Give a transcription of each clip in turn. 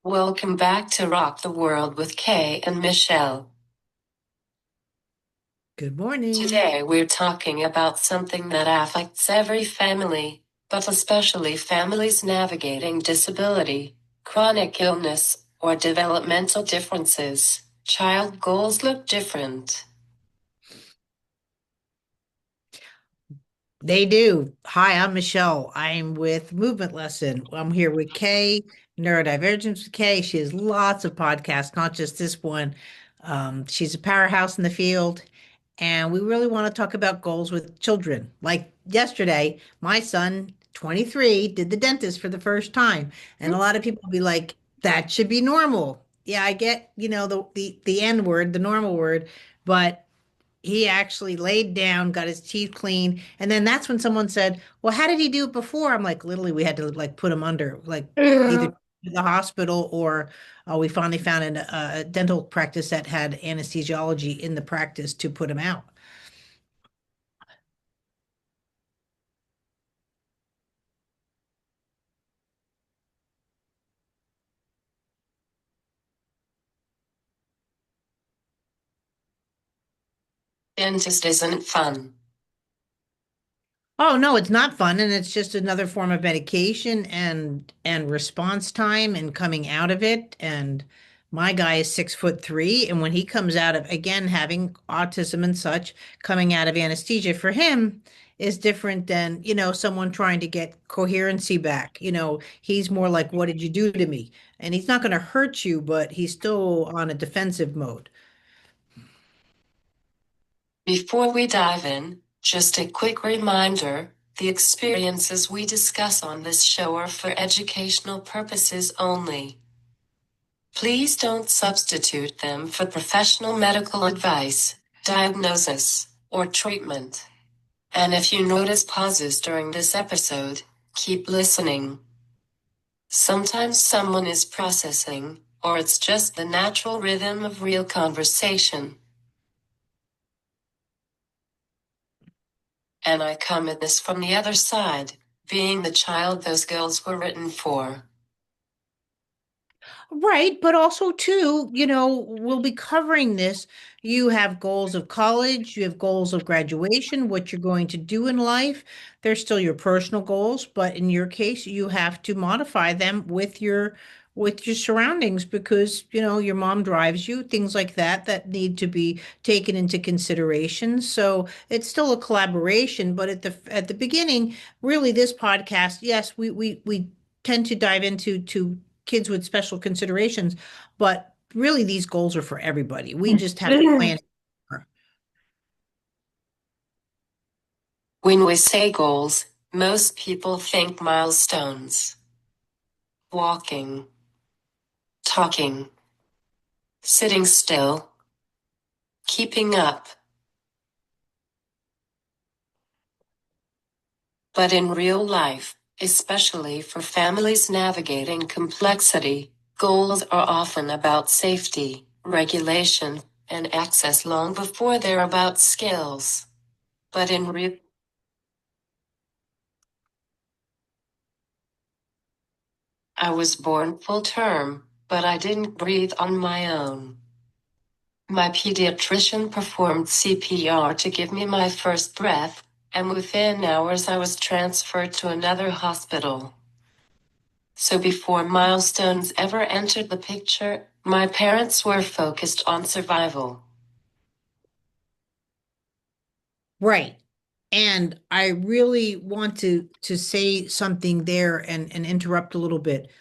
Welcome back to Rock the World with Kay and Michelle. Good morning. Today we're talking about something that affects every family, but especially families navigating disability, chronic illness, or developmental differences. Child goals look different. They do. Hi, I'm Michelle. I'm with Movement Lesson. I'm here with Kay, Neurodivergence with Kay. She has lots of podcasts, not just this one. She's a powerhouse in the field, and we really want to talk about goals with children. Like yesterday, my son, 23, did the dentist for the first time, and a lot of people will be like, "That should be normal." Yeah, I get, the N word, the normal word, but he actually laid down, got his teeth clean, and then that's when someone said, "Well, how did he do it before?" I'm like, literally, we had to like put him under, like either Mhm. to the hospital or we finally found a dental practice that had anesthesiology in the practice to put him out. Dentist isn't fun. Oh no, it's not fun, and it's just another form of medication and response time and coming out of it. And my guy is 6'3", and when he comes out of again having autism and such, coming out of anesthesia for him is different than, someone trying to get coherency back. He's more like, "What did you do to me?" And he's not going to hurt you, but he's still on a defensive mode. Before we dive in, just a quick reminder, the experiences we discuss on this show are for educational purposes only. Please don't substitute them for professional medical advice, diagnosis, or treatment. And if you notice pauses during this episode, keep listening. Sometimes someone is processing, or it's just the natural rhythm of real conversation. And I come at this from the other side, being the child those goals were written for. Right, but also too, we'll be covering this. You have goals of college, you have goals of graduation, what you're going to do in life. They're still your personal goals, but in your case, you have to modify them with your surroundings because, your mom drives you, things like that need to be taken into consideration. So, it's still a collaboration, but at the beginning, really this podcast, yes, we tend to dive into to kids with special considerations, but really these goals are for everybody. We just have to plan. When we say goals, most people think milestones. Walking, talking, sitting still, keeping up. But in real life, especially for families navigating complexity, goals are often about safety, regulation, and access long before they're about skills. But in real I was born full term, but I didn't breathe on my own. My pediatrician performed CPR to give me my first breath, and within hours I was transferred to another hospital. So before milestones ever entered the picture, my parents were focused on survival. Right. And I really want to say something there and interrupt a little bit.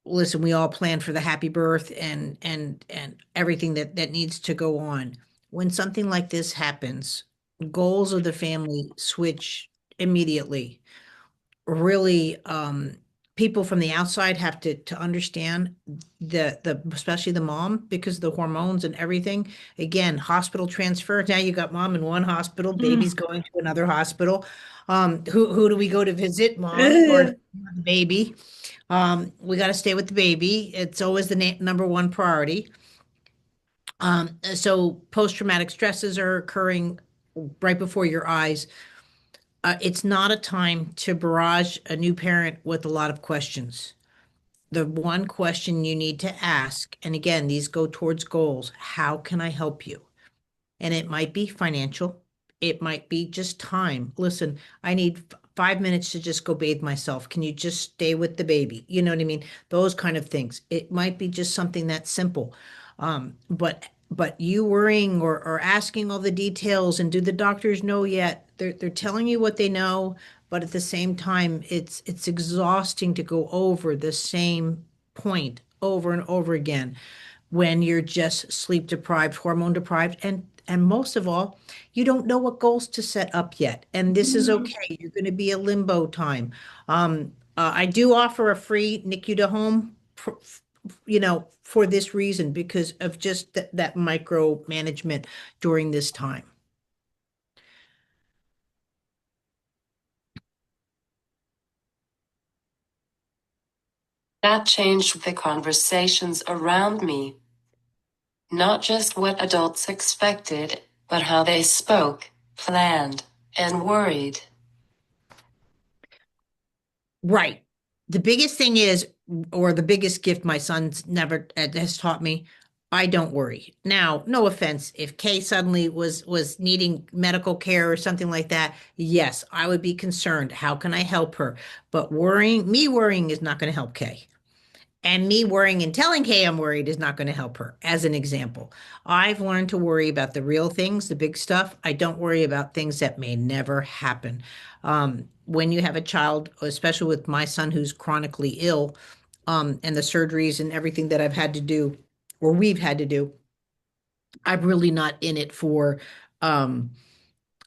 Listen, we all plan for the happy birth and everything that needs to go on. When something like this happens, goals of the family switch immediately. Really, people from the outside have to understand the especially the mom because of the hormones and everything. Again, hospital transfer. Now you got mom in one hospital, baby's going to another hospital. Who do we go to visit, mom or the baby? We got to stay with the baby. It's always the number one priority. So post-traumatic stresses are occurring right before your eyes. It's not a time to barrage a new parent with a lot of questions. the one question you need to ask, and again, these go towards goals. How can I help you? And it might be financial. It might be just time. Listen, I need 5 minutes to just go bathe myself. Can you just stay with the baby? You know what I mean? Those kind of things. It might be just something that simple. But you worrying or asking all the details, and do the doctors know yet? They're telling you what they know, but at the same time, it's exhausting to go over the same point over and over again when you're just sleep deprived, hormone deprived, and most of all, you don't know what goals to set up yet. And this is okay. You're going to be a limbo time. I do offer a free NICU to home, for this reason, because of just that micro management during this time. That changed the conversations around me. Not just what adults expected, but how they spoke, planned, and worried. Right. The biggest thing is, or the biggest gift my son's never has taught me, I don't worry. Now, no offense, if Kay suddenly was needing medical care or something like that, yes, I would be concerned. How can I help her? But me worrying is not going to help Kay. And me worrying and telling Kay I'm worried is not going to help her, as an example. I've learned to worry about the real things, the big stuff. I don't worry about things that may never happen. When you have a child, especially with my son who's chronically ill, and the surgeries and everything that I've had to do, or we've had to do, I'm really not in it for, um,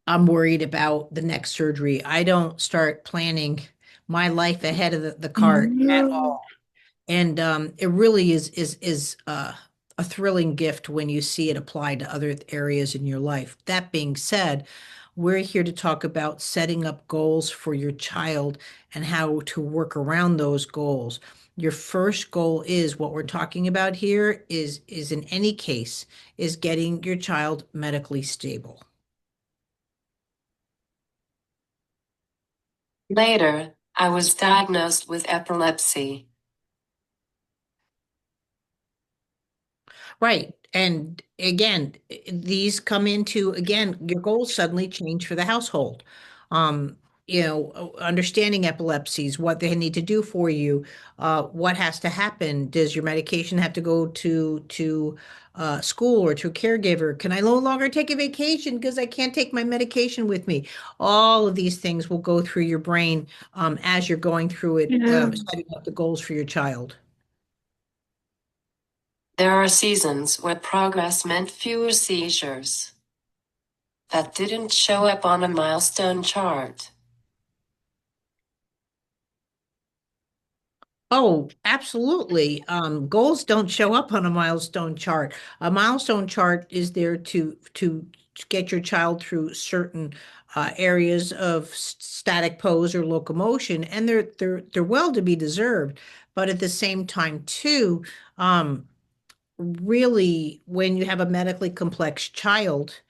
I'm worried about the next surgery. I don't start planning my life ahead of the cart at all. And it really is a thrilling gift when you see it applied to other areas in your life. That being said, we're here to talk about setting up goals for your child and how to work around those goals. Your first goal is what we're talking about here is in any case is getting your child medically stable. Later, I was diagnosed with epilepsy. Right. And again, these come into, again, your goals suddenly change for the household. Um, Understanding epilepsies, what they need to do for you, what has to happen. Does your medication have to go to school or to a caregiver? Can I no longer take a vacation because I can't take my medication with me? All of these things will go through your brain as you're going through it, setting up the goals for your child. There are seasons where progress meant fewer seizures. That didn't show up on a milestone chart. Oh, absolutely. Goals don't show up on a milestone chart. A milestone chart is there to get your child through certain areas of static pose or locomotion, and they're well to be deserved. But at the same time, too, um, really, when you have a medically complex child,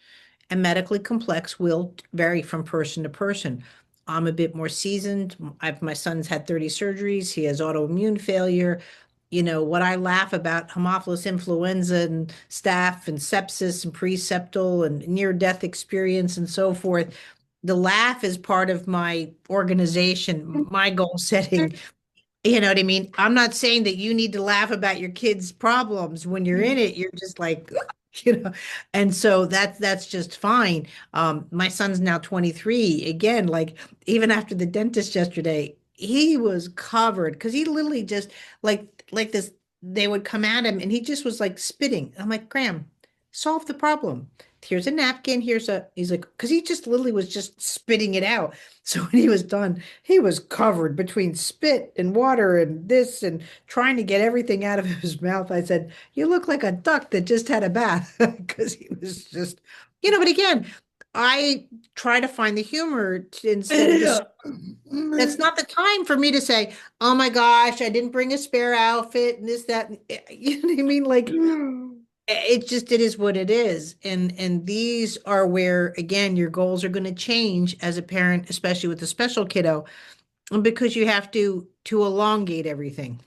and medically complex will vary from person to person. I'm a bit more seasoned. My son's had 30 surgeries. He has autoimmune failure. What I laugh about Haemophilus influenza and staph and sepsis and preseptal and near-death experience and so forth. The laugh is part of my organization, my goal setting. You know what I mean? I'm not saying that you need to laugh about your kids' problems when you're in it. You're just like, you know, and so that's just fine. My son's now 23. Again, like even after the dentist yesterday, he was covered because he literally just like this, they would come at him and he just was like spitting. I'm like, Graham, solve the problem. Here's a napkin. He's like, because he just literally was just spitting it out. So when he was done, he was covered between spit and water and this and trying to get everything out of his mouth. I said, "You look like a duck that just had a bath," because he was just, but again, I try to find the humor instead of the, that's not the time for me to say, "Oh my gosh, I didn't bring a spare outfit and this, that." You know what I mean? Like it is what it is. And these are where, again, your goals are going to change as a parent, especially with a special kiddo, because you have to elongate everything.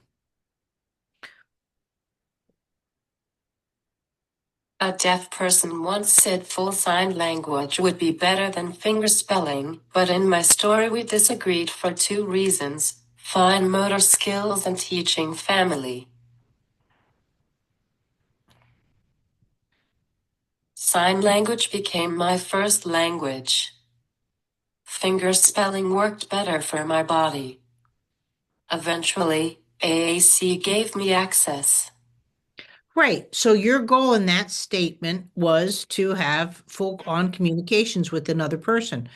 A deaf person once said full sign language would be better than fingerspelling, but in my story we disagreed for two reasons: fine motor skills and teaching family. Sign language became my first language. Fingerspelling worked better for my body. Eventually, AAC gave me access. Right. So your goal in that statement was to have full on communications with another person.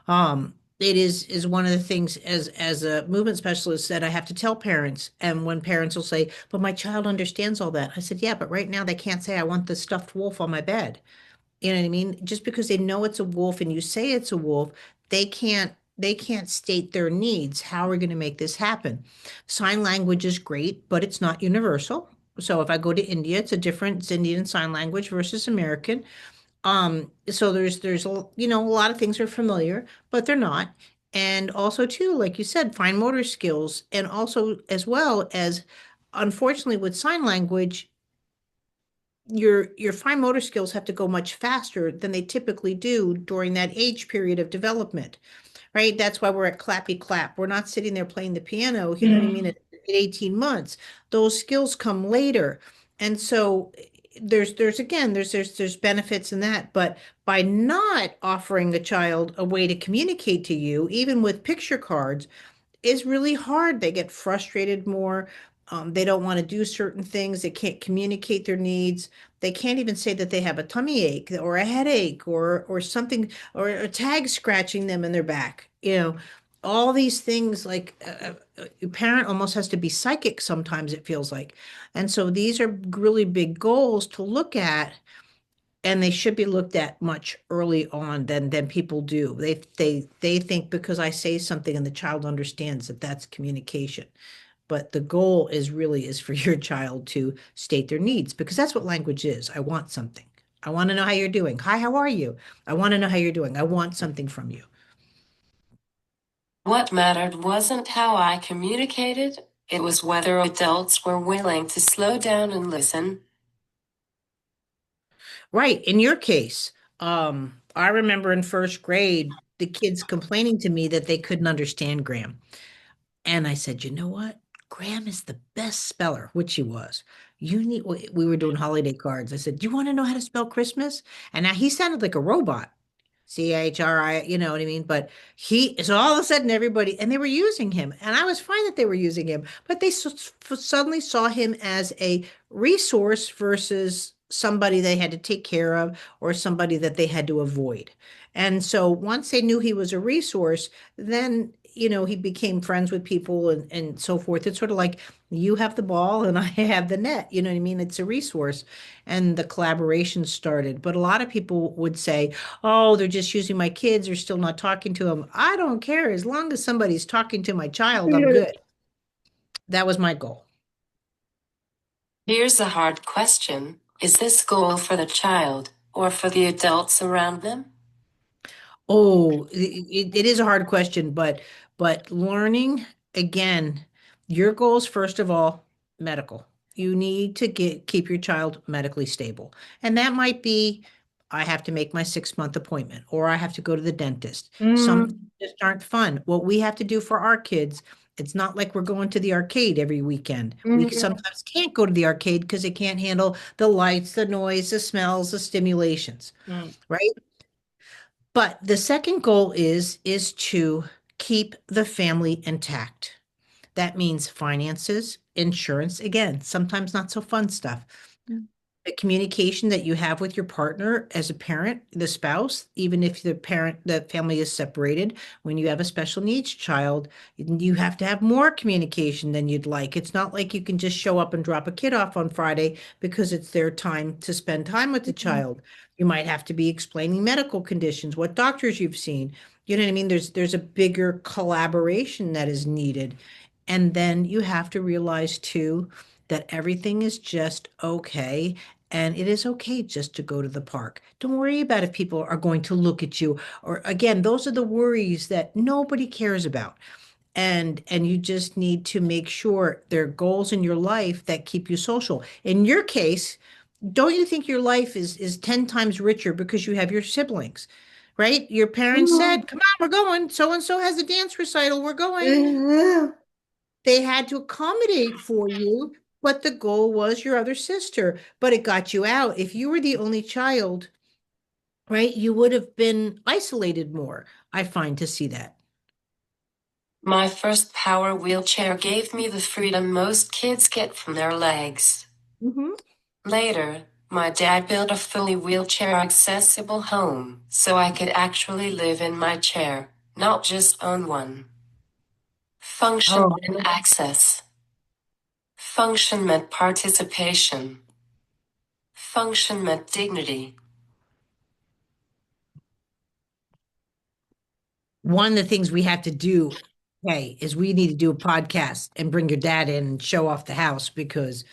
It is one of the things as a movement specialist that I have to tell parents. And when parents will say, "But my child understands all that," I said, "Yeah, but right now they can't say I want the stuffed wolf on my bed." You know what I mean? Just because they know it's a wolf and you say it's a wolf, they can't state their needs. How are we going to make this happen? Sign language is great, but it's not universal. So if I go to India, it's a different it's Indian sign language versus American. So there's a lot of things are familiar, but they're not. And also too, like you said, fine motor skills, and also as well as unfortunately with sign language, your fine motor skills have to go much faster than they typically do during that age period of development, right? That's why we're at clappy clap. We're not sitting there playing the piano, you know what I mean, at 18 months. Those skills come later. And so there's again, there's benefits in that, but by not offering a child a way to communicate to you, even with picture cards, is really hard. They get frustrated more. They don't want to do certain things. They can't communicate their needs. They can't even say that they have a tummy ache or a headache or something or a tag scratching them in their back. All these things like a parent almost has to be psychic sometimes it feels like. And so these are really big goals to look at, and they should be looked at much early on than people do. They think because I say something and the child understands that that's communication. But the goal is for your child to state their needs because that's what language is. I want something. I want to know how you're doing. Hi, how are you? I want to know how you're doing. I want something from you. What mattered wasn't how I communicated, it was whether adults were willing to slow down and listen. Right. In your case, I remember in first grade, the kids complaining to me that they couldn't understand Graham. And I said, you know what? Graham is the best speller, which he was. We were doing holiday cards. I said, do you want to know how to spell Christmas? And now he sounded like a robot. CHRI, you know what I mean? But so all of a sudden everybody, and they were using him. And I was fine that they were using him, but they suddenly saw him as a resource versus somebody they had to take care of or somebody that they had to avoid. And so once they knew he was a resource, then, he became friends with people and so forth. It's sort of like you have the ball and I have the net. You know what I mean? It's a resource. And the collaboration started. But a lot of people would say, oh, they're just using my kids or still not talking to them. I don't care. As long as somebody's talking to my child, I'm good. That was my goal. Here's a hard question: is this goal for the child or for the adults around them? Oh, it is a hard question, but learning again, your goals first of all, medical. You need to keep your child medically stable. And that might be I have to make my 6-month appointment or I have to go to the dentist. Some things just aren't fun. What we have to do for our kids, it's not like we're going to the arcade every weekend. We sometimes can't go to the arcade because they can't handle the lights, the noise, the smells, the stimulations, right? But the second goal is to keep the family intact. That means finances, insurance, again, sometimes not so fun stuff. The communication that you have with your partner as a parent, the spouse, even if the family is separated, when you have a special needs child, you have to have more communication than you'd like. It's not like you can just show up and drop a kid off on Friday because it's their time to spend time with the child. You might have to be explaining medical conditions, what doctors you've seen. You know what I mean? There's a bigger collaboration that is needed. And then you have to realize too that everything is just okay. And it is okay just to go to the park. Don't worry about if people are going to look at you. Or again, those are the worries that nobody cares about. And you just need to make sure there are goals in your life that keep you social. In your case, don't you think your life is 10 times richer because you have your siblings, right? Your parents Mhm. said, "Come on, we're going. So and so has a dance recital. We're going." Mhm. They had to accommodate for you, but the goal was your other sister, but it got you out. If you were the only child, right, you would have been isolated more. I find to see that. My first power wheelchair gave me the freedom most kids get from their legs. Hmm. Later, my dad built a fully wheelchair accessible home so I could actually live in my chair, not just own one. Function Oh, and access. Function meant participation. Function meant dignity. one of the things we have to do, hey, is we need to do a podcast and bring your dad in and show off the house because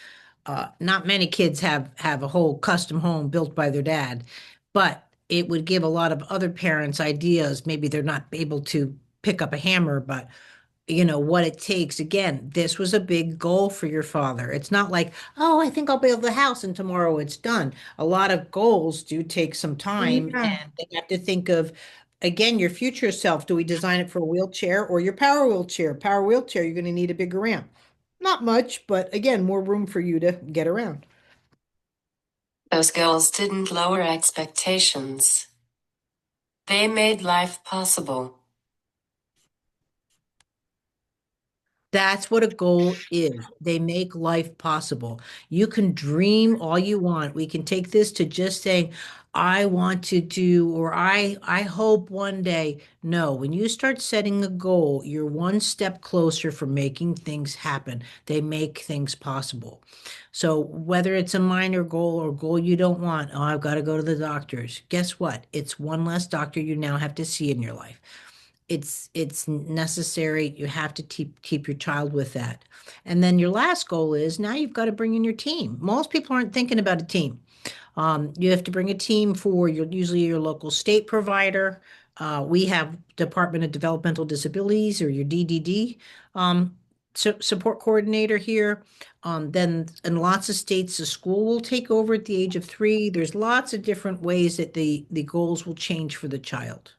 not many kids have a whole custom home built by their dad, but it would give a lot of other parents ideas. Maybe they're not able to pick up a hammer, but what it takes. Again, this was a big goal for your father. It's not like, oh, I think I'll build the house and tomorrow it's done. A lot of goals do take some time, Yeah. and they have to think of, again, your future self. Do we design it for a wheelchair or your power wheelchair? Power wheelchair, you're going to need a bigger ramp. Not much, but again, more room for you to get around. Those goals didn't lower expectations. They made life possible. That's what a goal is. They make life possible. You can dream all you want. We can take this to just saying, I want to do, or I hope one day. No, when you start setting a goal, you're one step closer for making things happen. They make things possible. So whether it's a minor goal or goal you don't want, oh, I've got to go to the doctors. Guess what? It's one less doctor you now have to see in your life. It's necessary. You have to keep your child with that. And then your last goal is now you've got to bring in your team. Most people aren't thinking about a team. You have to bring a team for usually your local state provider. We have Department of Developmental Disabilities or your DDD support coordinator here. Then in lots of states, the school will take over at the age of 3. There's lots of different ways that the goals will change for the child.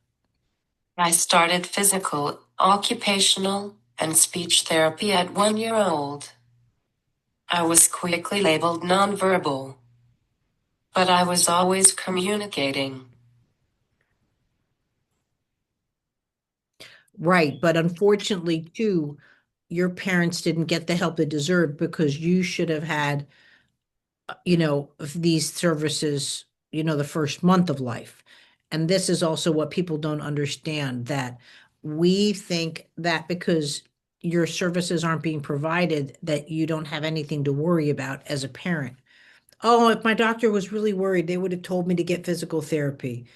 I started physical, occupational, and speech therapy at 1 year old. I was quickly labeled nonverbal, but I was always communicating. Right, but unfortunately, too, your parents didn't get the help they deserved because you should have had, these services, the first month of life. And this is also what people don't understand, that we think that because your services aren't being provided, that you don't have anything to worry about as a parent. Oh, if my doctor was really worried, they would have told me to get physical therapy.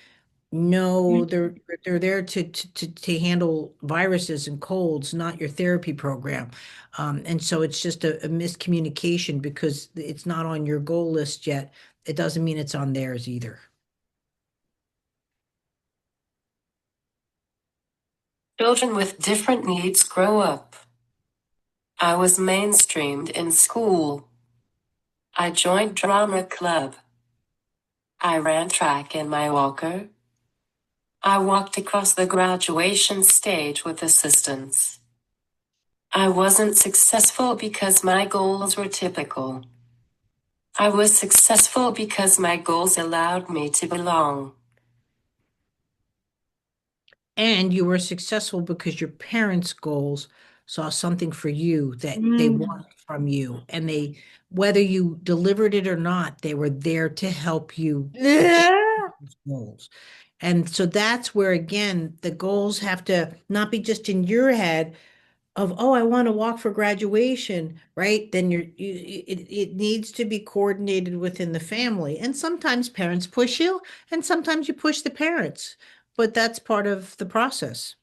No, they're there to handle viruses and colds, not your therapy program. And so it's just a miscommunication because it's not on your goal list yet. It doesn't mean it's on theirs either. Children with different needs grow up. I was mainstreamed in school. I joined drama club. I ran track in my walker. I walked across the graduation stage with assistance. I wasn't successful because my goals were typical. I was successful because my goals allowed me to belong. And you were successful because your parents' goals saw something for you that they Mm. wanted from you. And whether you delivered it or not, they were there to help you achieve Yeah. those goals. And so that's where, again, the goals have to not be just in your head of, oh, I want to walk for graduation, right? Then it needs to be coordinated within the family. And sometimes parents push you, and sometimes you push the parents, but that's part of the process.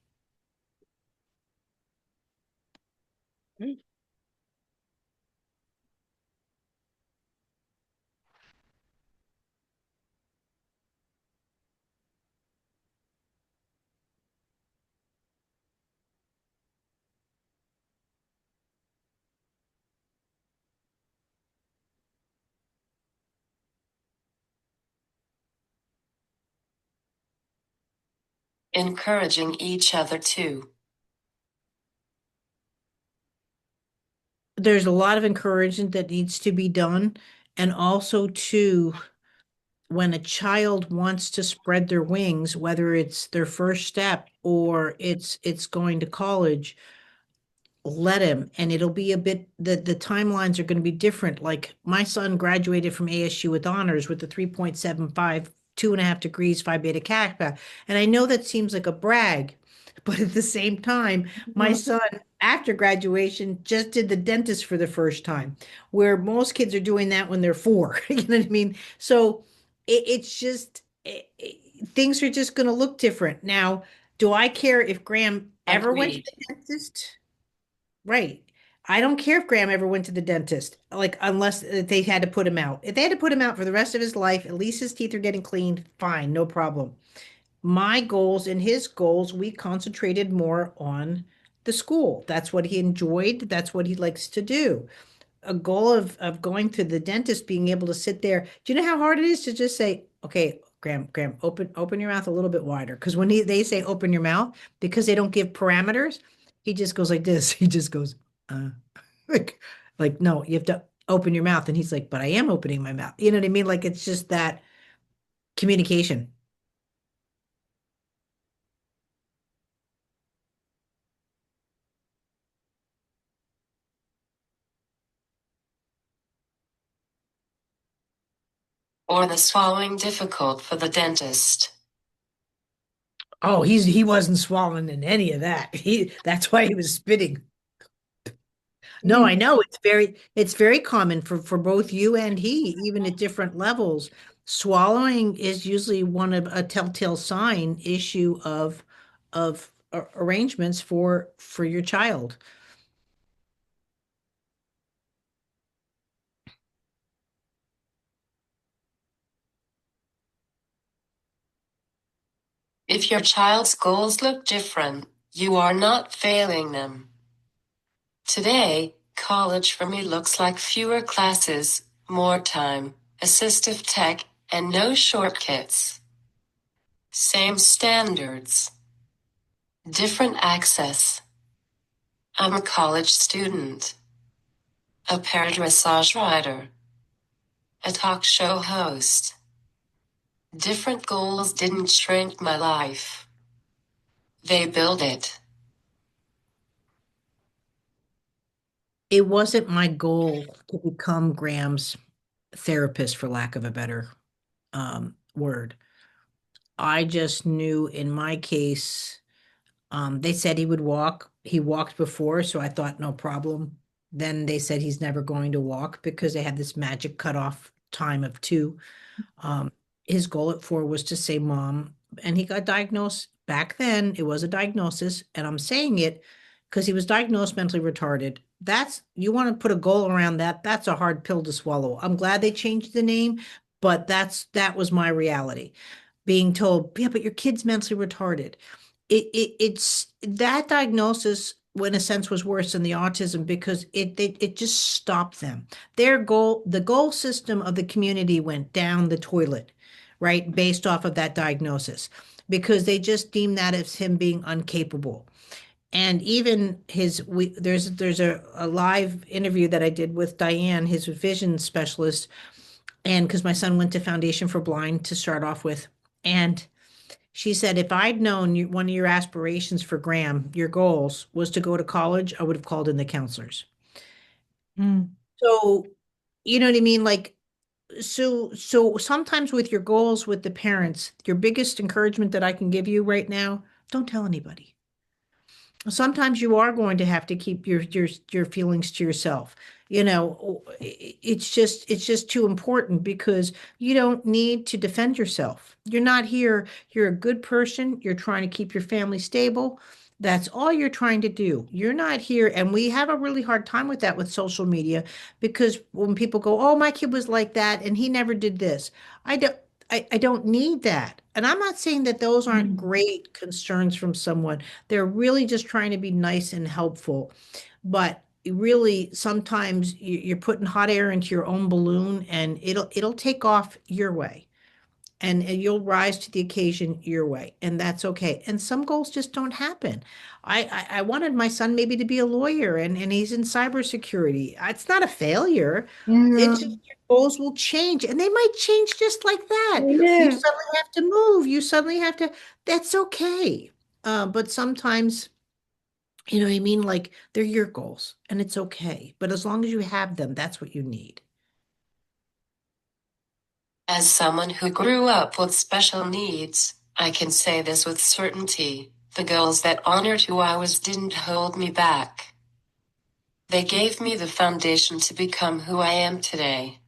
encouraging each other too. There's a lot of encouragement that needs to be done. And also too, when a child wants to spread their wings, whether it's their first step or it's going to college, let him. And it'll be a bit, the timelines are going to be different. Like my son graduated from ASU with honors with a 3.75, 2.5 degrees, Phi Beta Kappa. And I know that seems like a brag, but at the same time, my son after graduation just did the dentist for the first time, where most kids are doing that when they're four. You know what I mean? So it's just things are just going to look different. Now, do I care if Graham ever went to Agreed. the dentist? Right. I don't care if Graham ever went to the dentist, like unless they had to put him out. If they had to put him out for the rest of his life, at least his teeth are getting cleaned, fine, no problem. My goals and his goals, we concentrated more on the school. That's what he enjoyed. That's what he likes to do. A goal of going to the dentist, being able to sit there. Do you know how hard it is to just say, okay, Graham, open your mouth a little bit wider? Because when they say open your mouth, because they don't give parameters, he just goes like this. He just goes, uh, like, like, no, you have to open your mouth. And he's like, but I am opening my mouth. You know what I mean? Like it's just that communication. Or the swallowing difficult for the dentist. Oh, he wasn't swallowing in any of that. That's why he was spitting. No, I know it's very common for both you and he, even at different levels. Swallowing is usually one of a telltale sign issue of arrangements for your child. If your child's goals look different, you are not failing them. Today, college for me looks like fewer classes, more time, assistive tech, and no shortcuts. Same standards, different access. I'm a college student, a paradressage rider, a talk show host. Different goals didn't shrink my life. They build it. It wasn't my goal to become Graham's therapist, for lack of a better word. I just knew in my case, they said he would walk. He walked before, so I thought no problem. Then they said he's never going to walk because they had this magic cutoff time of 2. Um, his goal at 4 was to say mom, and he got diagnosed back then. It was a diagnosis, and I'm saying it because he was diagnosed mentally retarded. That's you want to put a goal around that. That's a hard pill to swallow. I'm glad they changed the name, but that was my reality. Being told, yeah, but your kid's mentally retarded. It's that diagnosis, in a sense, was worse than the autism because it just stopped them. The goal system of the community went down the toilet, right, based off of that diagnosis, because they just deemed that as him being incapable. And even there's a live interview that I did with Diane, his vision specialist, and because my son went to Foundation for Blind to start off with, and she said, if I'd known one of your aspirations for Graham, your goals was to go to college, I would have called in the counselors. Mm. So, you know what I mean? Like, so sometimes with your goals with the parents, your biggest encouragement that I can give you right now, don't tell anybody. Sometimes you are going to have to keep your feelings to yourself. It's just too important because you don't need to defend yourself. You're not here. You're a good person. You're trying to keep your family stable. That's all you're trying to do. You're not here. And we have a really hard time with that with social media because when people go, oh, my kid was like that and he never did this. I don't I don't need that. And I'm not saying that those aren't Mm. great concerns from someone. They're really just trying to be nice and helpful. But really, sometimes you're putting hot air into your own balloon and it'll take off your way. and you'll rise to the occasion your way, and that's okay. And some goals just don't happen. I wanted my son maybe to be a lawyer, and he's in cybersecurity. It's not a failure. Yeah. It's just your goals will change, and they might change just like that. You Yeah. suddenly have to move. You suddenly have to, that's okay. But sometimes, you know what I mean? Like they're your goals, and it's okay. But as long as you have them, that's what you need. As someone who grew up with special needs, I can say this with certainty. The goals that honored who I was didn't hold me back. They gave me the foundation to become who I am today.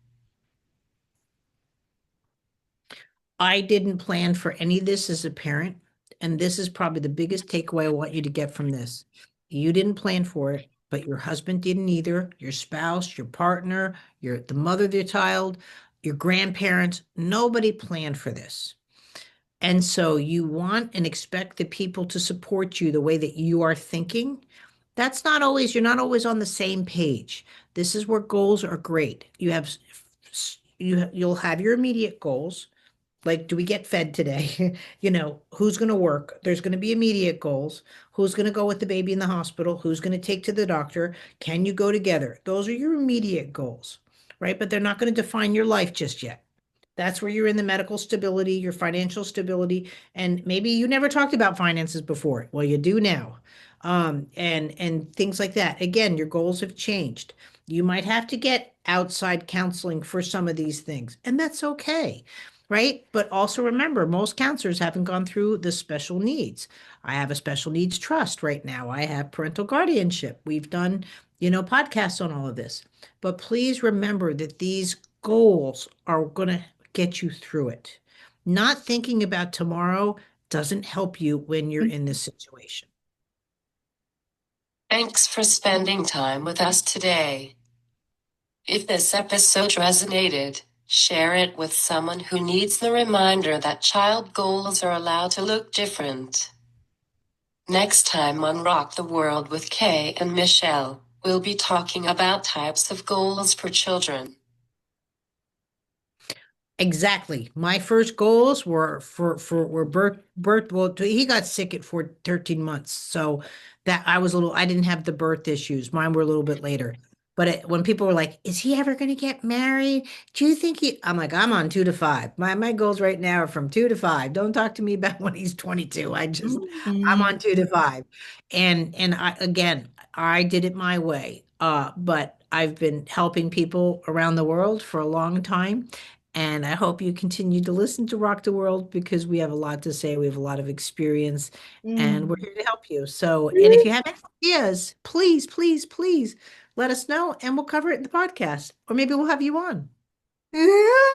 I didn't plan for any of this as a parent, and this is probably the biggest takeaway I want you to get from this. You didn't plan for it, but your husband didn't either, your spouse, your partner, the mother of your child, your grandparents, nobody planned for this. And so you want and expect the people to support you the way that you are thinking. That's not always, you're not always on the same page. This is where goals are great. You'll have your immediate goals, like, do we get fed today? Who's going to work? There's going to be immediate goals. Who's going to go with the baby in the hospital? Who's going to take to the doctor? Can you go together? Those are your immediate goals, right? But they're not going to define your life just yet. That's where you're in the medical stability, your financial stability, and maybe you never talked about finances before. Well, you do now. And things like that. Again, your goals have changed. You might have to get outside counseling for some of these things, and that's okay, right? But also remember, most counselors haven't gone through the special needs. I have a special needs trust right now. I have parental guardianship. We've done, podcasts on all of this. But please remember that these goals are going to get you through it. Not thinking about tomorrow doesn't help you when you're in this situation. Thanks for spending time with us today. If this episode resonated, share it with someone who needs the reminder that child goals are allowed to look different. Next time on Rock the World with Kay and Michelle, we'll be talking about types of goals for children. Exactly. My first goals were were birth. Well, he got sick at 13 months, so that I didn't have the birth issues. Mine were a little bit later. But when people were like, "Is he ever going to get married? Do you think he?" I'm like, "I'm on 2 to 5. My goals right now are from 2 to 5. Don't talk to me about when he's 22. I'm on 2 to 5." And I did it my way. But I've been helping people around the world for a long time. And I hope you continue to listen to Rock the World because we have a lot to say. We have a lot of experience and we're Mm. here to help you. So, and if you have any ideas, please, please, please let us know and we'll cover it in the podcast. Or maybe we'll have you on.